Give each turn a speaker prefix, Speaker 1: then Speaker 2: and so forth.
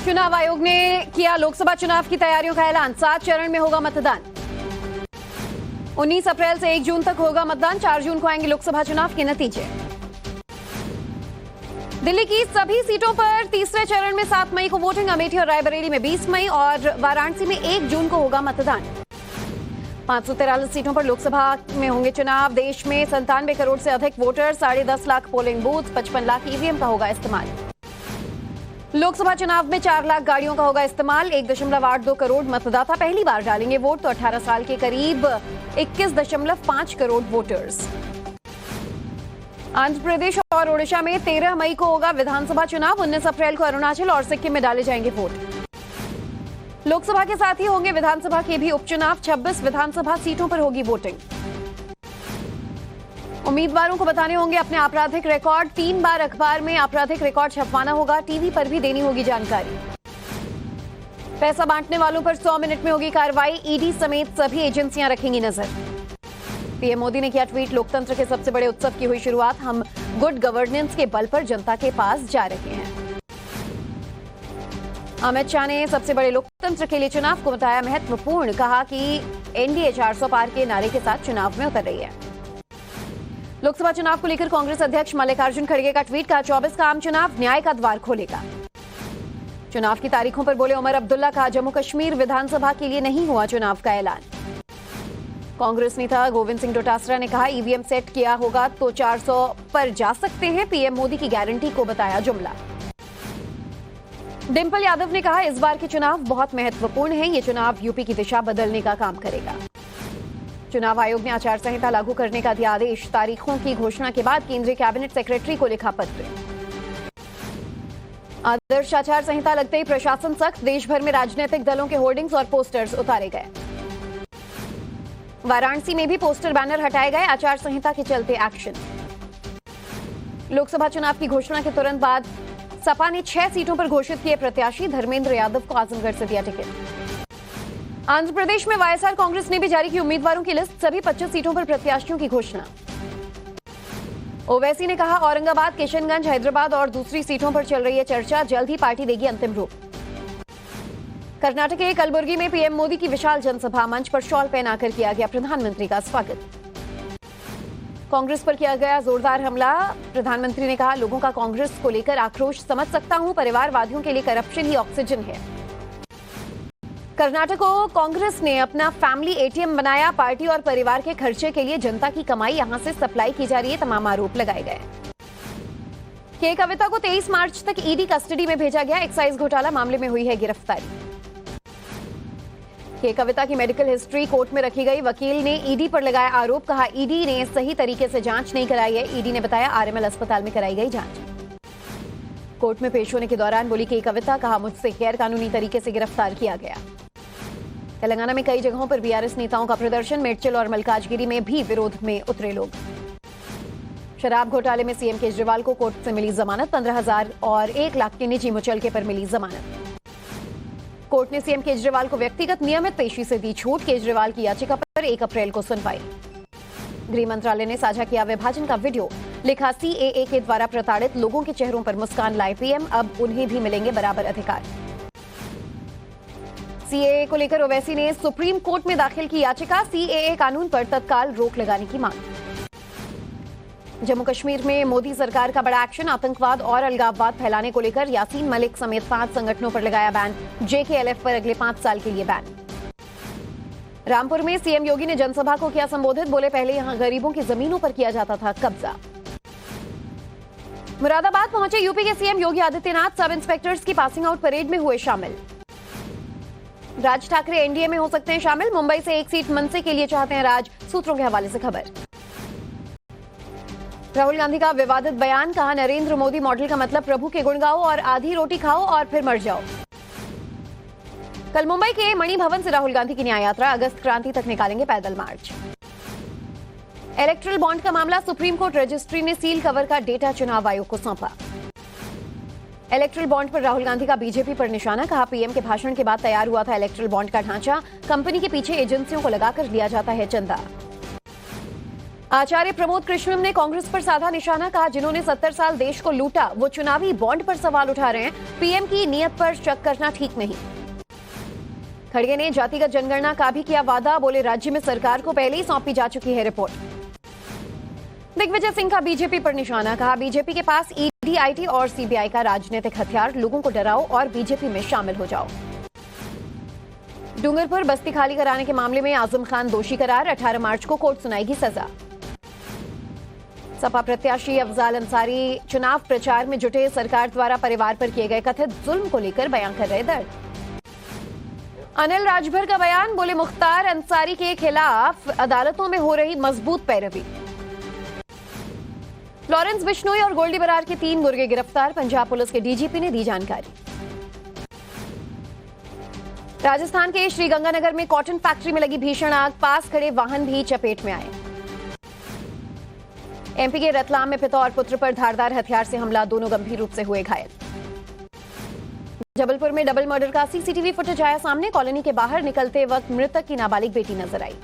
Speaker 1: चुनाव आयोग ने किया लोकसभा चुनाव की तैयारियों का ऐलान। 7 चरण में होगा मतदान। 19 अप्रैल से 1 जून तक होगा मतदान। 4 जून को आएंगे लोकसभा चुनाव के नतीजे। दिल्ली की सभी सीटों पर तीसरे चरण में 7 मई को वोटिंग। अमेठी और रायबरेली में 20 मई और वाराणसी में 1 जून को होगा मतदान। 543 सीटों पर लोकसभा में होंगे चुनाव। देश में 97 करोड़ से अधिक voter, 10.5 lakh polling booth, 55 lakh EVM का होगा इस्तेमाल। लोकसभा चुनाव में 4 लाख गाड़ियों का होगा इस्तेमाल। 1.82 करोड़ मतदाता पहली बार डालेंगे वोट, तो 18 साल के करीब 21.5 करोड़ वोटर्स। आंध्र प्रदेश और ओडिशा में 13 मई को होगा विधानसभा चुनाव। 19 अप्रैल को अरुणाचल और सिक्किम में डाले जाएंगे वोट। लोकसभा के साथ ही होंगे विधानसभा के भी उपचुनाव। 26 विधानसभा सीटों पर होगी वोटिंग। उम्मीदवारों को बताने होंगे अपने आपराधिक रिकॉर्ड। 3 बार अखबार में आपराधिक रिकॉर्ड छपवाना होगा। टीवी पर भी देनी होगी जानकारी। पैसा बांटने वालों पर 100 मिनट में होगी कार्रवाई। ईडी समेत सभी एजेंसियां रखेंगी नजर। पीएम मोदी ने किया ट्वीट, लोकतंत्र के सबसे बड़े उत्सव की हुई शुरुआत। हम गुड गवर्नेंस के बल पर जनता के पास जा रहे हैं। अमित शाह ने सबसे बड़े लोकतंत्र के लिए चुनाव को बताया महत्वपूर्ण। कहा कि एनडीए 400 पार के नारे के साथ चुनाव में उतर रही है। लोकसभा चुनाव को लेकर कांग्रेस अध्यक्ष मल्लिकार्जुन खड़गे का ट्वीट। कहा 24 का आम चुनाव न्याय का द्वार खोलेगा। चुनाव की तारीखों पर बोले उमर अब्दुल्ला। कहा जम्मू कश्मीर विधानसभा के लिए नहीं हुआ चुनाव का ऐलान। कांग्रेस नेता गोविंद सिंह डोटासरा ने कहा ईवीएम सेट किया होगा तो 400 पर जा सकते हैं। पीएम मोदी की गारंटी को बताया जुमला। डिंपल यादव ने कहा इस बार के चुनाव बहुत महत्वपूर्ण है। ये चुनाव यूपी की दिशा बदलने का काम करेगा। चुनाव आयोग ने आचार संहिता लागू करने का दिया आदेश। तारीखों की घोषणा के बाद केंद्रीय कैबिनेट सेक्रेटरी को लिखा पत्र। आदर्श आचार संहिता लगते ही प्रशासन सख्त। देश भर में राजनीतिक दलों के होर्डिंग्स और पोस्टर्स उतारे गए। वाराणसी में भी पोस्टर बैनर हटाए गए। आचार संहिता के चलते एक्शन। लोकसभा चुनाव की घोषणा के तुरंत बाद सपा ने 6 सीटों पर घोषित किए प्रत्याशी। धर्मेंद्र यादव को आजमगढ़ से दिया टिकट। आंध्र प्रदेश में वाईएसआर कांग्रेस ने भी जारी की उम्मीदवारों की लिस्ट। सभी 25 सीटों पर प्रत्याशियों की घोषणा। ओवैसी ने कहा औरंगाबाद, किशनगंज, हैदराबाद और दूसरी सीटों पर चल रही है चर्चा। जल्द ही पार्टी देगी अंतिम रूप। कर्नाटक के कलबुर्गी में पीएम मोदी की विशाल जनसभा। मंच पर शॉल पहनाकर किया गया प्रधानमंत्री का स्वागत। कांग्रेस पर किया गया जोरदार हमला। प्रधानमंत्री ने कहा लोगों का कांग्रेस को लेकर आक्रोश समझ सकता हूं। परिवारवादियों के लिए करप्शन ही ऑक्सीजन है। कर्नाटक को कांग्रेस ने अपना फैमिली एटीएम बनाया। पार्टी और परिवार के खर्चे के लिए जनता की कमाई यहां से सप्लाई की जा रही है। तमाम आरोप लगाए गए। के कविता को 23 मार्च तक ईडी कस्टडी में भेजा गया। एक्साइज घोटाला मामले में हुई है गिरफ्तारी। के कविता की मेडिकल हिस्ट्री कोर्ट में रखी गई। वकील ने ईडी पर लगाया आरोप। कहा ईडी ने सही तरीके से जांच नहीं कराई है। ईडी ने बताया आरएमएल अस्पताल में कराई गई जांच। कोर्ट में पेश होने के दौरान बोली के कविता। कहा मुझसे गैर कानूनी तरीके से गिरफ्तार किया गया। तेलंगाना में कई जगहों पर बीआरएस नेताओं का प्रदर्शन। मेडचल और मलकाजगिरी में भी विरोध में उतरे लोग। शराब घोटाले में सीएम केजरीवाल को कोर्ट से मिली जमानत। 15,000 और 1 लाख के निजी मुचलके पर मिली जमानत। कोर्ट ने सीएम केजरीवाल को व्यक्तिगत नियमित पेशी से दी छूट। केजरीवाल की याचिका पर 1 अप्रैल को सुनवाई। गृह मंत्रालय ने साझा किया विभाजन का वीडियो। लिखा सीएए के द्वारा प्रताड़ित लोगों के चेहरों पर मुस्कान लाए पीएम। अब उन्हें भी मिलेंगे बराबर अधिकार। सीएए को लेकर ओवैसी ने सुप्रीम कोर्ट में दाखिल की याचिका। सीएए कानून पर तत्काल रोक लगाने की मांग। जम्मू कश्मीर में मोदी सरकार का बड़ा एक्शन। आतंकवाद और अलगाववाद फैलाने को लेकर यासीन मलिक समेत 5 संगठनों पर लगाया बैन। जेकेएलएफ पर अगले 5 साल के लिए बैन। रामपुर में सीएम योगी ने जनसभा को किया संबोधित। बोले पहले यहां गरीबों की जमीनों पर किया जाता था कब्जा। मुरादाबाद पहुंचे यूपी के सीएम योगी आदित्यनाथ। सब इंस्पेक्टर्स की पासिंग आउट परेड में हुए शामिल। राज ठाकरे एनडीए में हो सकते हैं शामिल। मुंबई से 1 सीट मनसे के लिए चाहते हैं राज। सूत्रों के हवाले से खबर। राहुल गांधी का विवादित बयान। कहा नरेंद्र मोदी मॉडल का मतलब प्रभु के गुण गाओ और आधी रोटी खाओ और फिर मर जाओ। कल मुंबई के मणि भवन से राहुल गांधी की न्याय यात्रा। अगस्त क्रांति तक निकालेंगे पैदल मार्च। इलेक्ट्रल बॉन्ड का मामला। सुप्रीम कोर्ट रजिस्ट्री ने सील कवर का डेटा चुनाव आयोग को सौंपा। इलेक्ट्रल बॉन्ड पर राहुल गांधी का बीजेपी पर निशाना। कहा पीएम के भाषण के बाद तैयार हुआ था इलेक्ट्रल बॉन्ड का ढांचा। कंपनी के पीछे एजेंसियों को लगाकर लिया जाता है चंदा। आचार्य प्रमोद कृष्णम ने कांग्रेस पर साधा निशाना, कहा जिन्होंने 70 साल देश को लूटा वो चुनावी बॉन्ड पर सवाल उठा रहे हैं। पीएम की नीयत पर शक करना ठीक नहीं। खड़गे ने जातिगत जनगणना का भी किया वादा, बोले राज्य में सरकार को पहले ही सौंपी जा चुकी है रिपोर्ट। दिग्विजय सिंह का बीजेपी पर निशाना, कहा बीजेपी के पास ईडी, आईटी और सीबीआई का राजनीतिक हथियार, लोगों को डराओ और बीजेपी में शामिल हो जाओ। डूंगरपुर बस्ती खाली कराने के मामले में आजम खान दोषी करार, 18 मार्च को कोर्ट सुनाएगी सजा। सपा प्रत्याशी अफजाल अंसारी चुनाव प्रचार में जुटे, सरकार द्वारा परिवार पर किए गए कथित जुल्म को लेकर बयान कर रहे दर्द। अनिल राजभर का बयान, बोले मुख्तार अंसारी के खिलाफ अदालतों में हो रही मजबूत पैरवी। लॉरेंस बिश्नोई और गोल्डी बरार के 3 मुर्गे गिरफ्तार, पंजाब पुलिस के डीजीपी ने दी जानकारी। राजस्थान के श्रीगंगानगर में कॉटन फैक्ट्री में लगी भीषण आग, पास खड़े वाहन भी चपेट में आए। एमपी के रतलाम में पिता और पुत्र पर धारदार हथियार से हमला, दोनों गंभीर रूप से हुए घायल। जबलपुर में डबल मर्डर का सीसीटीवी फुटेज आया सामने, कॉलोनी के बाहर निकलते वक्त मृतक की नाबालिग बेटी नजर आई।